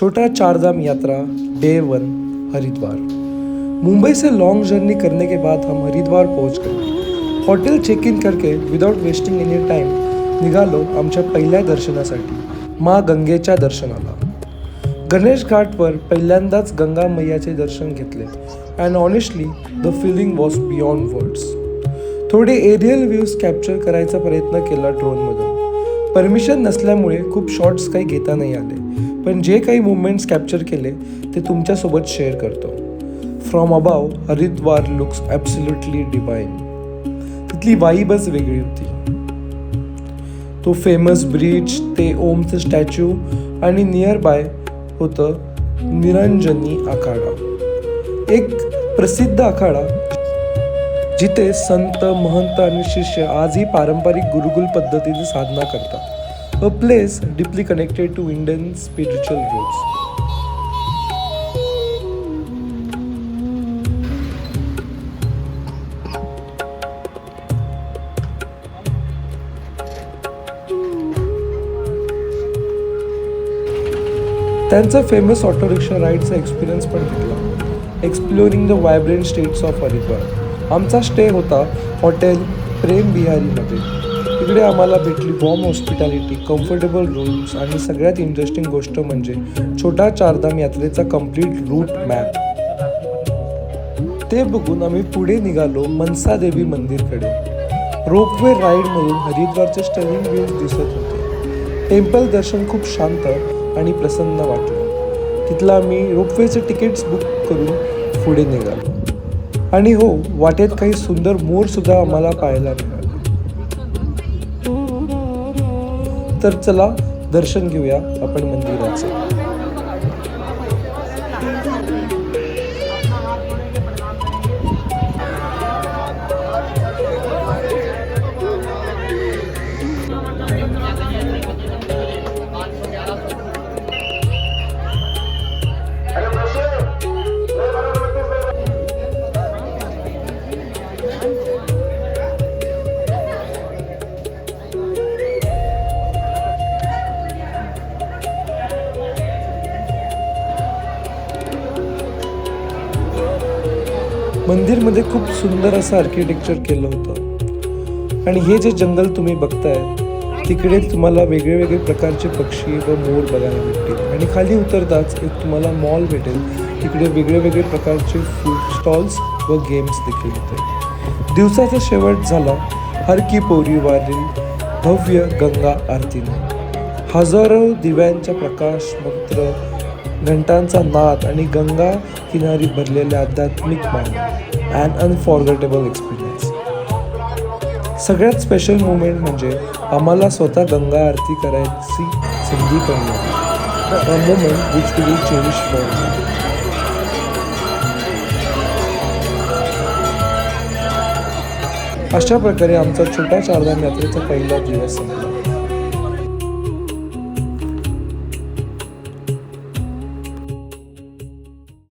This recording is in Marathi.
छोटा चारधाम यात्रा डे 1 हरिद्वार। मुंबई से लॉन्ग जर्नी करने के बाद हम हरिद्वार पहुंच गए। हॉटेल चेक इन करके विदाउट वेस्टिंग एनी टाइम निघालो आमच्या पहिल्या दर्शनासाठी, माँ गंगेच्या दर्शनाला। गणेश घाटवर पहिल्यांदाच गंगा मैयाचे दर्शन घेतले and honestly the feeling was beyond words. थोडे एरियल व्ह्यूज कॅप्चर करायचा प्रयत्न केला ड्रोनमधून। परमिशन नसल्यामुळे खूप शॉट्स काही घेता नाही आले, पण जे काही मुवमेंट्स कॅप्चर केले ते तुमच्यासोबत शेअर करतो। From above Haridwar looks absolutely divine. तिथली वाईबच वेगळी होती। तो फेमस ब्रिज, ते ओमचं स्टॅच्यू आणि नियर बाय होतं निरंजनी आखाडा, एक प्रसिद्ध आखाडा जिथे संत, महंत आणि शिष्य आजही पारंपरिक गुरुकुल पद्धतीने साधना करतात। A place deeply connected to Indian spiritual roots. त्यांचा फेमस ऑटो रिक्षा राईडचा एक्सपिरियन्स पण घेतला, exploring the vibrant states of Haridwar. आमचा स्टे होता हॉटेल प्रेम बिहारीमध्ये। तिकडे आम्हाला भेटली वॉर्म हॉस्पिटॅलिटी, कम्फर्टेबल रूम्स आणि सगळ्यात इंटरेस्टिंग गोष्ट म्हणजे छोटा चारधाम यात्रेचा कम्प्लीट रूट मॅप। ते बघून आम्ही पुढे निघालो Mansa Devi मंदिरकडे। Ropeway राईडमधून हरिद्वारचे stunning views दिसत होते। टेम्पल दर्शन खूप शांत आणि प्रसन्न वाटलं। तिथला आम्ही रोपवेचे तिकीट्स बुक करून पुढे निघालो। आणि हो, वाटेत काही सुंदर मोर सुद्धा आम्हाला पाहायला मिळाले। तर चला दर्शन घेऊया आपण मंदिराचे। मंदिरमध्ये खूप सुंदर असं आर्किटेक्चर केलं होतं आणि हे जे जंगल तुम्ही बघताय तिकडे तुम्हाला वेगळे वेगळे प्रकारचे पक्षी व मोर बघायला भेटतील। आणि खाली उतरताच एक तुम्हाला मॉल भेटेल, तिकडे वेगळे वेगळे प्रकारचे फूड स्टॉल्स व गेम्स देखील होते। दिवसाचा शेवट झाला हर की पौरीवरील भव्य गंगा आरतीने। हजारो दिव्यांचा प्रकाश, मंत्र, घंटांचा नाद आणि गंगा किनारी भरलेले आध्यात्मिक मान, अँड अनफॉरगेटेबल एक्सपिरियन्स। सगळ्यात स्पेशल मोमेंट म्हणजे आम्हाला स्वतः गंगा आरती करायची संधी पण मिळाली। A moment which we will cherish forever. अशा प्रकारे आमचा छोटा चारधाम यात्रेचा पहिला दिवस संपला।